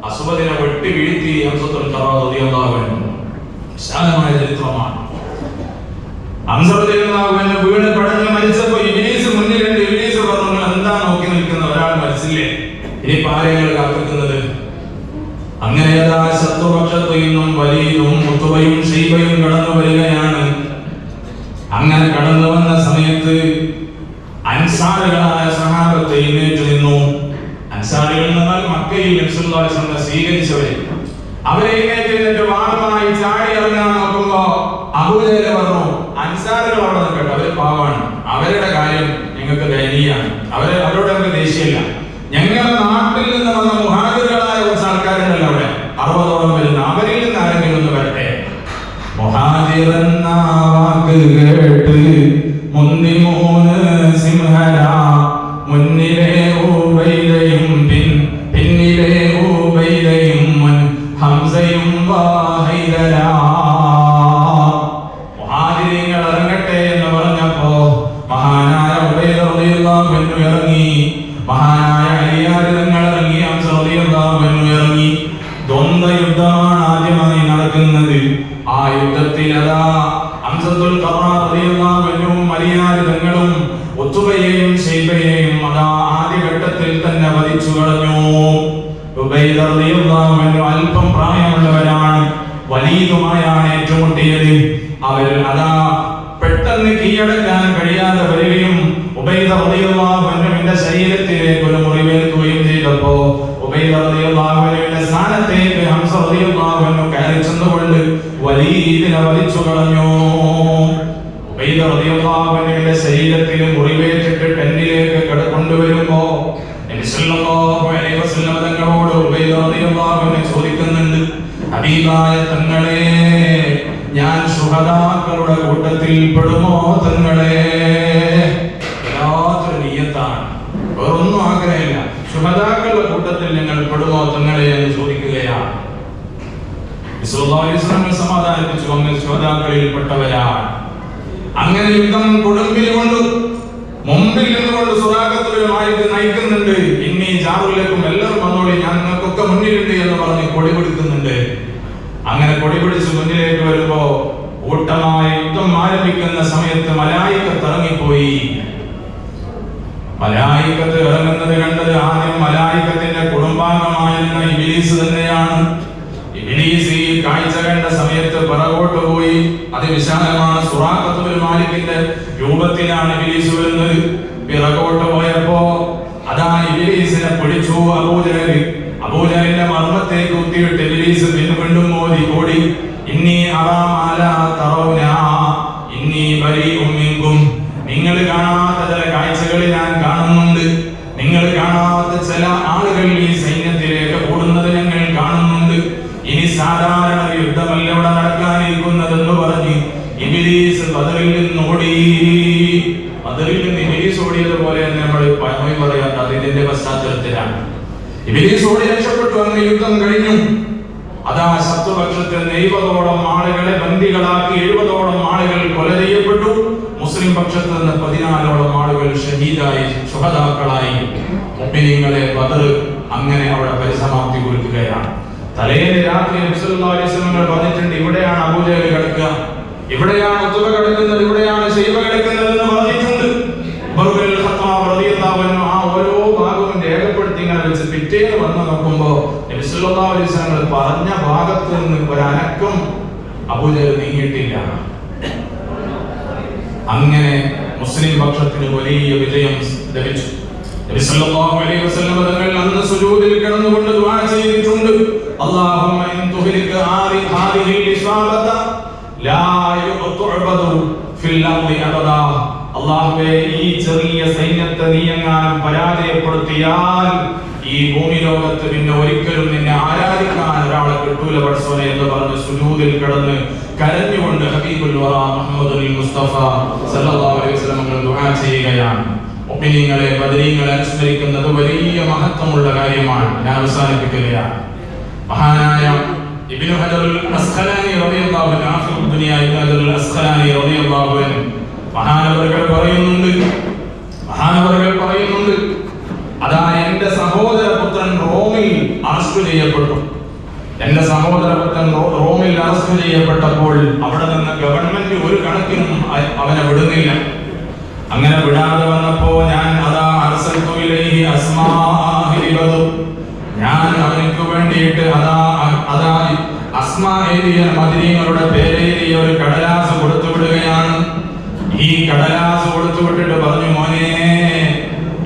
അസ്വദിനെ വെട്ടി വീഴ്ത്തി ഹംസത്തുൽ ഖർറാ റളിയല്ലാഹു അൻഹു. വിശാലമായ ചരിത്രമാണ്. ഹംസ റളിയല്ലാഹു അൻഹു വീണ് പടഞ്ഞ് മരിച്ചപ്പോൾ ഇബ്ലീസ് മുന്നിലുണ്ട്. ഇബ്ലീസ് പറഞ്ഞു, എന്താ നോക്കി നിൽക്കുന്ന, ഒരാൾ മരിച്ചില്ലേ, ഇനി പാരങ്ങൾ കാത്തിക്കുന്നത്? അങ്ങനെ അതാ ശത്രുപക്ഷത്തു നിന്നും വലീദും ഉത്ബയും ശൈബയും കടന്നു വരികയാണ്. അങ്ങനെ കടന്നു വന്ന സമയത്ത് അൻസാറുകളായ സഹാബത്ത് എഴുന്നേറ്റ് നിന്നു. അൻസാറുകൾ എന്നാൽ മക്കയിൽ നബി സല്ലല്ലാഹു അലൈഹി വസല്ലം സ്വീകരിച്ചവരെ. അവരെ എഴുന്നേറ്റ് വാളുമായി ചാടി ഇറങ്ങാൻ നോക്കുമ്പോ അബൂജഹൽ പറഞ്ഞു, അൻസാറുകൾ അവിടെ നിൽക്കട്ടെ, അവര് പാവാണ്, അവരുടെ കാര്യം ഞങ്ങൾക്ക് ദയനീയാണ്, അവരോട് നമുക്ക് ദേഷ്യമില്ല. ഞങ്ങളുടെ നാട്ടിൽ നിന്ന് വന്ന മുഹാജിറുകളായ കുറച്ച് ആൾക്കാരുണ്ടല്ലോ അവിടെ, 60ഓളം വരുന്ന, അവരിൽ നിന്ന് ആരെങ്കിലും ഒന്ന് വരട്ടെ. മുഹാജിർ എന്ന വാക്ക് കേട്ട് മുന്തി 3 സിംഹര, മുന്നിലെ ഉബൈദയും പിന്നിലെ ഉബൈദയും ഹംസയും ഹൈദര. മുഹാജിറുകൾ ഇറങ്ങട്ടെ എന്ന് പറഞ്ഞപ്പോ മഹാനായ ഉബൈദ റളിയല്ലാഹു അൻഹു ഇറങ്ങി, മഹാനായ അലിയാർ തങ്ങൾ ഇറങ്ങി, ഹംസ റളിയല്ലാഹു അൻഹു ഇറങ്ങി. ദ്വന്ദ്വ യുദ്ധമാണ് ആദ്യമായി നടക്കുന്നത്. ആ യുദ്ധത്തിൽ അതാ ഹംസത്തുൽ ഖർറാ റളിയല്ലാഹു അൻഹുവും അലിയാർ തങ്ങളും ഉത്ബയെയും ശൈബയെയും അതാ ആദ്യഘട്ടത്തിൽ തന്നെ വധിച്ചു കളഞ്ഞു. ഉബൈദ റളിയല്ലാഹു അൻഹു അല്പം പ്രായമുള്ളവരാണ്, വലീദുമായാണ് ഏറ്റുമുട്ടിയത്. അവർ അതാ പെട്ടെന്ന് കീഴടക്കാൻ കഴിയാതെ വരികയും ഉബൈദ റളിയല്ലാഹു അൻഹുവിന്റെ ശരീരത്തിലേക്ക് ഒരു മുറിവേൽക്കുകയും ചെയ്തപ്പോ ഉബൈദ റളിയല്ലാഹു അൻഹുവിന്റെ സ്ഥാനത്തേക്ക് ഹംസ റളിയല്ലാഹു അൻഹു കയറി ചെന്നുകൊണ്ട് വലീദിനെ വലിച്ചു കളഞ്ഞു. ഉബൈദ റളിയല്ലാഹു അൻഹുവിന്റെ ശരീരത്തിൽ മുറിവേറ്റിട്ട് ടെന്റിലേക്ക് കൊണ്ടുവരുമ്പോ നബി സല്ലല്ലാഹു അലൈഹി വസല്ലം തങ്ങളോട് ഉബൈദ റളിയല്ലാഹു അൻഹു ചോദിക്കുന്നുണ്ട്, ഹബീബായ തങ്ങളെ, ഞാൻ ശുഹദാക്കളുടെ കൂട്ടത്തിൽ പെടുമോ തങ്ങളെ? വല്ലാത്തൊരു നിയ്യത്താണ്, വേറൊന്നും ആഗ്രഹമില്ല, ശുഹദാക്കളുടെ കൂട്ടത്തിൽ നിങ്ങൾ പെടുമോ തങ്ങളെ എന്ന് ചോദിക്കുകയാണ്. സമാധാനിപ്പിച്ചു, അങ്ങ് ശുഹദാക്കളിൽ പെട്ടവരാണ്. അങ്ങനെ യുദ്ധം കൊടുമ്പിൽ കൊണ്ട് മുമ്പിൽ നിന്നുകൊണ്ട് സുറാഖത്തുമായിട്ട് നയിക്കുന്നുണ്ട്. ഇനി ജാറുലേക്കും എല്ലാവരും വന്നോളി, ഞാൻ നിങ്ങൾക്കൊക്കെ മുന്നിലുണ്ട് എന്ന് പറഞ്ഞ് കൊടി പിടിക്കുന്നുണ്ട്. അങ്ങനെ കൊടി പിടിച്ച് മുന്നിലേക്ക് വരുമ്പോ കൂട്ടമായ യുദ്ധം ആരംഭിക്കുന്ന സമയത്ത് മലായികത്ത് ഇറങ്ങിപ്പോയി. മലായികത്ത് ഇറങ്ങുന്നത് കണ്ടത് ആദ്യം മലായികത്തിന്റെ കുടുംബാംഗമായിരുന്ന ഇബ്ലീസ് തന്നെയാണ്. ഇബ്ലീസ് ഈ കാഴ്ച കണ്ട സമയത്ത് പിറകോട്ട് പോയി. അതിവിശാലമാണ്, സുറാഖത്തുൽ മാലിക്കിന്റെ രൂപത്തിലാണ് ഇബ്ലീസ് വരുന്നത്. പിറകോട്ട് പോയപ്പോ അതാ ഇബ്ലീസിനെ പിടിച്ചു അബൂജഹൽ. അബൂജഹലിന്റെ മർമ്മത്തേക്ക് കുത്തിയിട്ട് ഇബ്ലീസ് വീണ്ടും ഓടി, ഇന്നി അറാ മാ ലാ തറൗന ഇന്നി ബരീഉം മിൻകും. നിങ്ങൾ കാണാത്ത ചില കാഴ്ചകൾ ഞാൻ കാണുന്നുണ്ട്, നിങ്ങൾ കാണാത്ത ചില ആളുകൾ ഈ സൈന്യത്തിലേക്ക് കൂടുന്നത് ഞങ്ങൾ കാണുന്നുണ്ട്. ഇനി സാധാരണ യുദ്ധമല്ല ഇവിടെ നടക്കാനിരിക്കുന്നതെന്ന് പറഞ്ഞ് ഇബ്ലീസ് ബദറിൽ നിന്ന് ഓടി. ബദറിൽ നിന്ന് ഇബ്ലീസ് ഓടിയതുപോലെ നമ്മൾ പറയാത്ത അതിന്റെ പശ്ചാത്തലത്തിലാണ്. ഇബ്ലീസ് ഓടി രക്ഷപ്പെട്ടു. അങ്ങനെ യുദ്ധം കഴിഞ്ഞു. അതാ ശത്രുപക്ഷത്തിൽ 70ഓളം ആളുകളെ ബന്ദികളാക്കി, 70ഓളം ആളുകൾ കൊല ചെയ്യപ്പെട്ടു. മുസ്ലിം പക്ഷത്ത് നിന്ന് 14ഓളം ആളുകൾ ഷഹീദായി, ശുഹദാക്കളായി. മുഅ്മിനീങ്ങളെ ബദർ അങ്ങനെ അവിടെ പരിസമാപ്തി കുറിക്കുകയാണ്. തലേന്ന് രാത്രി നബി സല്ലല്ലാഹു അലൈഹി വസല്ലം പറഞ്ഞിട്ടുണ്ട്, ഇവിടെയാണ് അബൂജഹൽ കിടക്കുക, ഇവിടെയാണ് ഉത്ബ കിടക്കുന്നത്, ഇവിടെയാണ് ശൈബ കിടക്കുന്നത് എന്ന് പറഞ്ഞിട്ടുണ്ട്. ഉമർ ഇബ്നുൽ ഖത്താബ് റളിയല്ലാഹു അൻഹു ആ ഓരോ ഭാഗവും രേഖപ്പെടുത്തി ഇങ്ങനെ വെച്ച് പിറ്റേന്ന് വന്ന് നോക്കുമ്പോ നബി സല്ലല്ലാഹു അലൈഹി വസല്ലം പറഞ്ഞ ഭാഗത്ത് നിന്ന് ഒരനക്കം അബൂജഹൽ നീങ്ങിയിട്ടില്ല. അങ്ങനെ മുസ്ലിം പക്ഷത്തിന് വലിയ വിജയം ലഭിച്ചു. നബി സല്ലല്ലാഹു അലൈഹി വസല്ലം തങ്ങൾ അന്ന് സുജൂദിൽ കിടന്നുകൊണ്ട് ദുആ ചെയ്തിട്ടുണ്ട്, അല്ലാഹുമ്മ ഇൻ തുഹ്ലിക ഹാദിഹിൽ ഇസ്വാബത ലാ യുഅ്തഉബദു ഫിൽ അർളി അബദാ. അല്ലാഹുവേ, ഈ ചെറിയ സൈന്യത്തെ നീ എങ്ങാനും പരാജയപ്പെടുത്തിയാൽ ഈ ഭൂമി ലോകത്ത് പിന്നെ ഒരിക്കലും നിന്നെ ആരാധിക്കാൻ ഒരാളെ കിട്ടൂല പടച്ചോനെ എന്ന് പറഞ്ഞ് സുജൂദിൽ കിടന്ന് കരഞ്ഞുകൊണ്ട് ഹബീബുൽ വറ മുഹമ്മദുൽ മുസ്തഫ സല്ലല്ലാഹു അലൈഹി വസല്ലം ദുആ ചെയ്യുകയാണ്. മുഅ്മിനീങ്ങളെ, ബദരീങ്ങളെ അനുസ്മരിക്കുന്നത് വലിയ മഹത്വമുള്ള കാര്യമാണ്. ഞാൻ അവസാനിപ്പിക്കുകയാണ്. മഹാനായ ഇബ്നു ഹജറുൽ അസ്ഖലാനി റളിയല്ലാഹു അൻഹു, ആഖിറുദ് ദുനിയ ഇബ്നു ഹജറുൽ അസ്ഖലാനി റളിയല്ലാഹു അൻഹു മഹാനവറുകൾ പറയുന്നുണ്ട്, അതാ എന്റെ സഹോദരപുത്രൻ റോമിൽ അറസ്റ്റ് ചെയ്യപ്പെട്ടു. എന്റെ സഹോദരപുത്രൻ റോമിൽ അറസ്റ്റ് ചെയ്യപ്പെട്ടപ്പോൾ അവിടെ നിന്ന് ഗവൺമെന്റ് ഒരു കണക്കിനും അവനെ വിടുന്നില്ല. അങ്ങനെ വിടാതെ വന്നപ്പോ ഞാൻ ഞാൻ അവനക്ക് വേണ്ടിയിട്ട് അസ്മാ എഴുതിയ മദീനയുടെ പേരെഴുതിയ ഒരു കടലാസ് കൊടുത്തു വിടുകയാണ്. ഈ കടലാസ് കൊടുത്തു വിട്ടിട്ട് പറഞ്ഞു, മോനെ,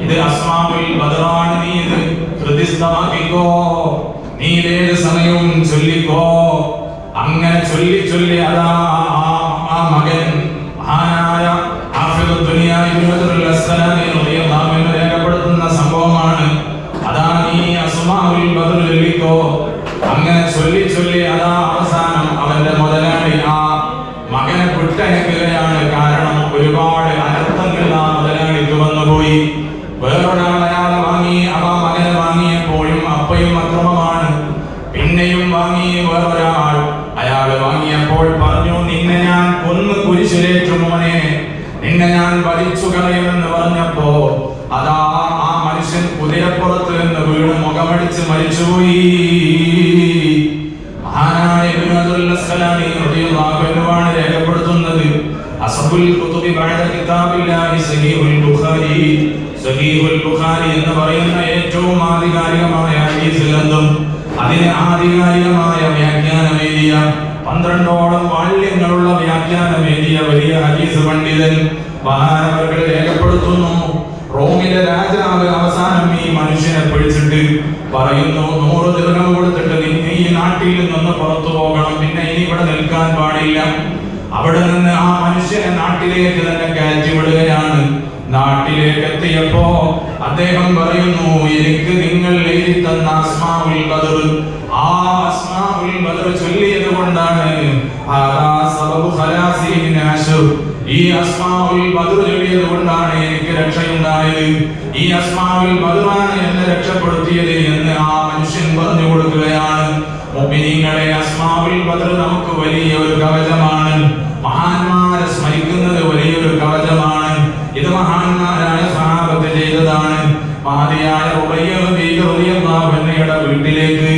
ഇത് അസ്മാഉൽ ബദറാണ്, നീ ഇത് ഹൃദിസ്ഥമാക്കിക്കോ, നീ ഏത് സമയവും ചൊല്ലിക്കോ. അങ്ങനെ ചൊല്ലി അതാ ആ മകൻ മഹാനായ ആഖിറുദ് ദുനിയ ഇബ്നു ഹജറുൽ അസ്ഖലാനി റളിയല്ലാഹു അൻഹു രേഖപ്പെടുത്തുന്ന സംഭവമാണ്. അതാ നീ അസ്മാഉൽ ബദർ ചൊല്ലിക്കോ. അങ്ങനെ ചൊല്ലി അതാ അവസാനം അവന്റെ മുതലാളി ആ മകനെ വിട്ടയക്കുകയാണ്. കാരണം ഒരുപാട് അനർത്ഥങ്ങൾ ആ മുതലാളിക്ക് വന്നുപോയി. വേറൊരാൾ അയാളെ വാങ്ങി, ആ മകനെ വാങ്ങിയപ്പോഴും അപ്പയും അക്രമമാണ്. പിന്നെയും വാങ്ങി വേറൊരാൾ. അയാൾ വാങ്ങിയപ്പോൾ പറഞ്ഞു, നിന്നെ ഞാൻ കൊന്നു കുരിശിലേറ്റു മോനെ, നിന്നെ ഞാൻ വലിച്ചു കളയുമെന്ന് പറഞ്ഞപ്പോ അതാ ആ മനുഷ്യൻ കുതിരപ്പുറത്ത് നിന്ന് വീണ് മുഖമടിച്ച് മരിച്ചുപോയി. മഹാനായ ഇബ്നു ഹജറുൽ അസ്ഖലാനി റളിയല്ലാഹു അൻഹു ആണ് രേഖപ്പെടുത്തുന്നത്, അസ്ഹബുൽ കുതുബി ബഅദ കിതാബില്ലാഹി സഹീഹുൽ ബുഖാരി. സഹീഹുൽ ബുഖാരി എന്ന് പറയുന്ന ഏറ്റവും ആധികാരികമായ ഹദീസ് ഗ്രന്ഥം, അതിന് ആധികാരികമായ വ്യാഖ്യാനം എഴുതിയ 12ഓളം വാല്യങ്ങളുള്ള വ്യാഖ്യാനം എഴുതിയ വലിയ ഹദീസ് പണ്ഡിതൻ മഹാനവറുകൾ രേഖപ്പെടുത്തുന്നു, റോമിലെ രാജാവ് അവസാനം ഈ മനുഷ്യനെ പിടിച്ചിട്ട് പറയുന്നു, 100 ദിർഹം കൊടുത്തിട്ട് നീ ഈ നാട്ടിൽ നിന്ന് പുറത്തു പോകണം, പിന്നെ ഇനി ഇവിടെ നിൽക്കാൻ പാടില്ല. അവിടെ നിന്ന് ആ മനുഷ്യനെ നാട്ടിലേക്ക് തന്നെ കയറ്റി വിടുകയാണ്. നാട്ടിലേക്ക് എത്തിയപ്പോ അദ്ദേഹം പറയുന്നു, എനിക്ക് നിങ്ങൾ എഴുതി തന്ന അസ്മാഉൽ ബദർ, ആ അസ്മാഉൽ ബദർ ചൊല്ലിയത് കൊണ്ടാണ് ഈ അസ്മാഉൽ ബദർ ചൊല്ലിയത് കൊണ്ടാണ് എനിക്ക് രക്ഷയുണ്ടായത്. ഈ അസ്മാഉൽ ബദറാണ് എന്നെ രക്ഷപ്പെടുത്തിയത് എന്ന് ആ മനുഷ്യൻ പറഞ്ഞു കൊടുക്കുകയാണ്. മുഅ്മിനീങ്ങളെ, അസ്മാഉൽ ബദർ നമുക്ക് വലിയ ഒരു കവചമാണ്. മഹാന്മാരെ സ്മരിക്കുന്നത് വലിയൊരു കവചമാണ്. ഇത് മഹാന്മാരായ സഹാബത്ത് ചെയ്തതാണ്. മഹതിയായ ഉബയ്യ റളിയല്ലാഹു അൻഹയുടെ വീട്ടിലേക്ക്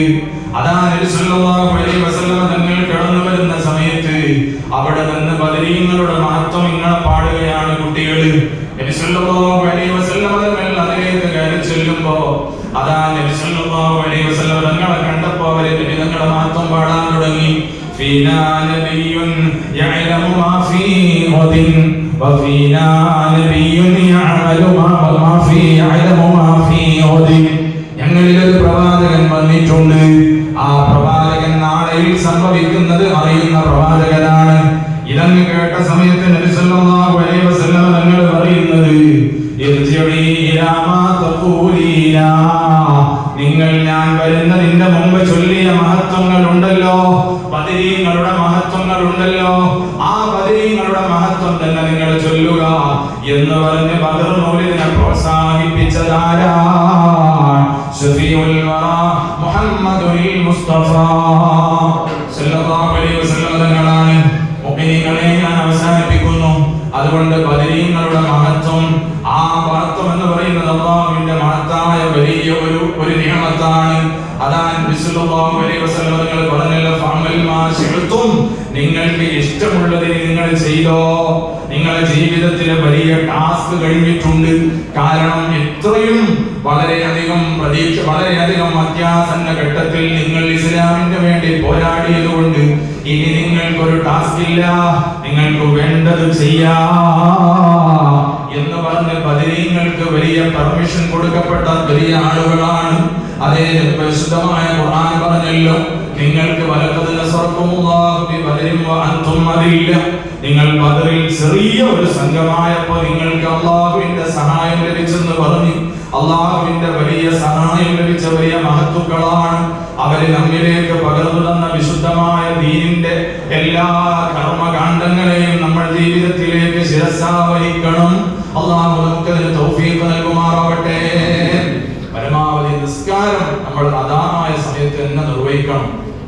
അതാ നബി സല്ലല്ലാഹു അലൈഹി വസല്ലം തങ്ങൾ കടന്നു വരുന്ന സമയത്ത് അവിടെ നിന്ന് ബദരീങ്ങളുടെ മഹത്വം ഇങ്ങനെ പാടുകയാണ് കുട്ടികൾ. നബി സല്ലല്ലാഹു അലൈഹി വസല്ലം തങ്ങൾ അതിലേക്ക് കയറി ചെല്ലുമ്പോ അതാ നബി സല്ലല്ലാഹു അലൈഹി വസല്ലം തങ്ങളെ കണ്ടപ്പോ അവരെ നബി തങ്ങളുടെ മഹത്വം പാടാൻ തുടങ്ങി. ഫീനാ നബിയ്യുൻ യഅലമു മാ ഫീ ഗദിൻ വഫീനാ നബിയ്യുൻ യഅമലു മാ ഫീ യഅലമു മാ ഫീ ഗദിൻ. ഞങ്ങളിൽ ഒരു പ്രവാചകൻ വന്നിട്ടുണ്ട്. ആ പ്രവാചകൻ നാളെയിൽ സംഭവിക്കുന്നത് അറിയുന്ന പ്രവാചകനാണ്. ഇതങ്ങ് കേട്ട സമയത്ത് നബി സല്ലല്ലാഹു അലൈഹി വസല്ലം തങ്ങൾ പറയുന്നത്, ഇർജിഇ ഇലാ മാ തഖൂലീന, നിങ്ങൾ ഞാൻ വരുന്നതിന്റെ മുമ്പ് ചൊല്ലിയ മഹത്വങ്ങൾ ഉണ്ടല്ലോ, ബദരീങ്ങളുടെ മഹത്വങ്ങൾ ഉണ്ടല്ലോ, ആ ബദരീങ്ങളുടെ മഹത്വം തന്നെ നിങ്ങൾ ചൊല്ലുക എന്ന് പറഞ്ഞ് ബദർ മൗലിദിനെ പ്രോത്സാഹിപ്പിച്ചതാരാ? ശഫീഉൽ വറാ മുഹമ്മദുൽ മുസ്തഫ സല്ലല്ലാഹു അലൈഹി വസല്ലം തങ്ങളാണ്. മുഅ്മിനീങ്ങളെ, ഞാൻ അവസാനിപ്പിക്കുന്നു. അതുകൊണ്ട് ബദരീങ്ങളുടെ മഹത്വം, ആ മഹത്വം എന്ന് പറയുന്നത് അല്ലാഹുവിന്റെ മഹത്തായ വലിയ ഒരു നിഅമത്താണ്. അതാണ് നബി സല്ലല്ലാഹു അലൈഹി വസല്ലം തങ്ങൾ പറഞ്ഞല്ലോ, ഫഅമൽ മാ ശിഅ്തും, നിങ്ങൾക്ക് ഇഷ്ടമുള്ളതിനെ നിങ്ങൾ ചെയ്തോ. നിങ്ങളുടെ ജീവിതത്തിലെ വലിയ ടാസ്ക് കഴിഞ്ഞിട്ടുണ്ട്. കാരണം ഇത്രയും വളരെയധികം അത്യാസന്ന ഘട്ടത്തിൽ നിങ്ങൾ ഇസ്ലാമിന് വേണ്ടി പോരാടിയത് കൊണ്ട് ഇനി നിങ്ങൾക്കൊരു ടാസ്ക് ഇല്ല, നിങ്ങൾക്ക് വേണ്ടത് ചെയ്യാം എന്ന് പറഞ്ഞ് ബദരീങ്ങൾക്ക് വലിയ പെർമിഷൻ കൊടുക്കപ്പെട്ട വലിയ ആളുകളാണ്. അതേ പരിശുദ്ധമായ ഖുർആൻ പറഞ്ഞല്ലോ, നിങ്ങൾക്ക് വലഖദ് നസറക്കുമുല്ലാഹു ബിബദരിൻ വഅൻതും അദില്ല, നിങ്ങൾ ബദറിൽ ചെറിയ ഒരു സംഘമായപ്പോൾ നിങ്ങൾക്ക് അല്ലാഹുവിന്റെ സഹായം ലഭിച്ചെന്ന് പറഞ്ഞു. അല്ലാഹുവിന്റെ വലിയ സഹായം ലഭിച്ച വലിയ മഹത്തുക്കളാണ് അവര്. നമ്മിലേക്ക് പകർന്നു തന്ന വിശുദ്ധമായ ദീനിന്റെ എല്ലാ കർമ്മകാണ്ഡങ്ങളെയും നമ്മൾ ജീവിതത്തിലേക്ക് ശിരസാവഹിക്കണം. അല്ലാഹു നമുക്കതിന് തൗഫീഖ് നൽകുമാറാവട്ടെ. പരമാവധി നിസ്കാരം നമ്മൾ അദാമായ സമയത്ത് തന്നെ നിർവഹിക്കണം.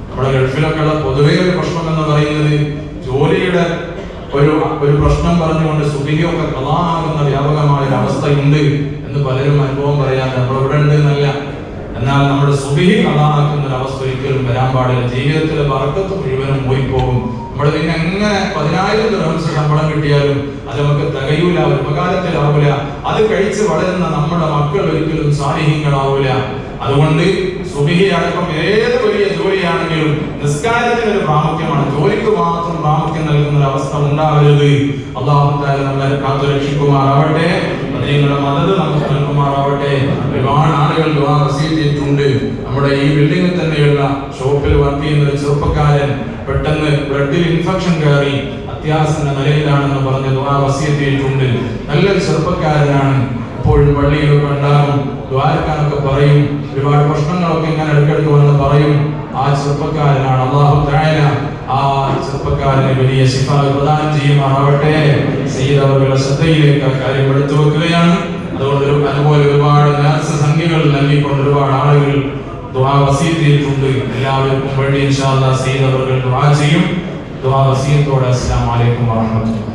നമ്മുടെ ഗൾഫിലൊക്കെയുള്ള പൊതുവേ ഒരു പ്രശ്നം എന്ന് പറയുന്നത് ജോലിയുടെ ഒരു പ്രശ്നം പറഞ്ഞുകൊണ്ട് സുബഹിയൊക്കെ ഖളാആകുന്ന വ്യാപകമായ ഒരു അവസ്ഥയുണ്ട് എന്ന് പലരും അനുഭവം പറയാതെ നമ്മളിവിടെ ഉണ്ട് എന്നല്ല. എന്നാൽ നമ്മുടെ സുബഹി ഖളാആക്കുന്ന ഒരു അവസ്ഥ ഒരിക്കലും വരാൻ പാടില്ല. ജീവിതത്തിലെ ബർക്കത്ത് മുഴുവനും പോയിപ്പോകും. നമ്മൾ പിന്നെ എങ്ങനെ 10,000 ദിർഹംസ് ശമ്പളം കിട്ടിയാലും അത് നമുക്ക് തികയൂല, ഒരു ഉപകാരത്തിലാവൂല. അത് കഴിച്ച് വളരുന്ന നമ്മുടെ മക്കൾ ഒരിക്കലും സാലിഹീങ്ങളാവൂല. അതുകൊണ്ട് സുബഹി അടക്കം ഏത് വലിയ ജോലിയാണെങ്കിലും നിസ്കാരത്തിന് ഒരു പ്രാമുഖ്യമാണ്. ജോലിക്ക് മാത്രം പ്രാമുഖ്യം നൽകുന്ന ഒരു അവസ്ഥ ഉണ്ടാവരുത്. അല്ലാഹു തആല നമ്മെ കാത്തുരക്ഷിക്കുമാറാവട്ടെ. നിങ്ങളുടെ മദദ് നമുക്ക് നൽകുമാറാവട്ടെ. ഒരുപാട് ആളുകൾ ദുആ വസിയത്ത് ചെയ്തിട്ടുണ്ട്. നമ്മുടെ ഈ ബിൽഡിംഗിൽ തന്നെയുള്ള ഷോപ്പിൽ വർക്ക് ചെയ്യുന്ന ഒരു ചെറുപ്പക്കാരൻ പെട്ടെന്ന് ബ്ലഡിൽ ഇൻഫെക്ഷൻ കയറി അത്യാസന്ന നിലയിലാണെന്ന് പറഞ്ഞ് ദുആ വസിയത്ത് ചെയ്തിട്ടുണ്ട്. നല്ലൊരു ചെറുപ്പക്കാരനാണ്. എപ്പോഴും പള്ളിയിലൊക്കെ ഉണ്ടാകും, ദ്വാരക്കാനൊക്കെ പറയും, ഒരുപാട് പ്രശ്നങ്ങളൊക്കെ ഇങ്ങനെ ഇടയ്ക്കിടയ്ക്ക് വന്ന് പറയും. ആ ചെറുപ്പക്കാരനാണ്. അല്ലാഹു തആല ആ ചെറുപ്പക്കാരന് വലിയ ശിഫ പ്രദാനം ചെയ്യുമാറാവട്ടെ. സയ്യിദ് അവരുടെ ശ്രദ്ധയിലേക്ക് ആ കാര്യം എടുത്തു വെക്കുകയാണ്. അതുകൊണ്ട് അതുപോലെ ഒരുപാട് നർസ് സംഖ്യകൾ നൽകിക്കൊണ്ട് ഒരുപാട് ആളുകൾ ദുആ വസിയത്ത് ചെയ്തിട്ടുണ്ട്. എല്ലാവർക്കും വേണ്ടി ഇൻഷാ അല്ലാഹ് സയ്യിദ് അവർ ദുആ ചെയ്യും. ദുആ വസിയത്തോടെ അസ്സലാമു അലൈക്കും വറഹ്മത്തുള്ളാഹി.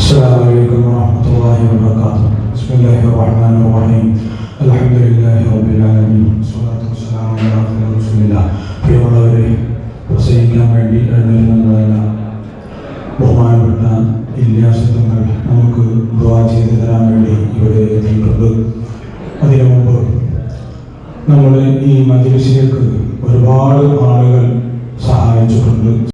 السلام عليكم ورحمة الله وبركاته. بسم الله الرحمن الرحيم. الحمد لله رب العالمين. والصلاة والسلام على خير رسول الله. പ്രിയമുള്ളവരെ, പ്രസംഗിക്കാൻ വേണ്ടി എഴുന്നേൽക്കുന്നതല്ല ബഹുമാനപ്പെട്ട ഇല്യാസ് തങ്ങൾ നമുക്ക് ദുആ ചെയ്തു തരാൻ വേണ്ടി ഇവിടെ എത്തിയിട്ടുണ്ട്. അതിനു മുമ്പ് നമ്മുടെ ഈ മജ്‌ലിസിലേക്ക് ഒരുപാട് ആളുകൾ സഹായിച്ചിട്ടുണ്ട്.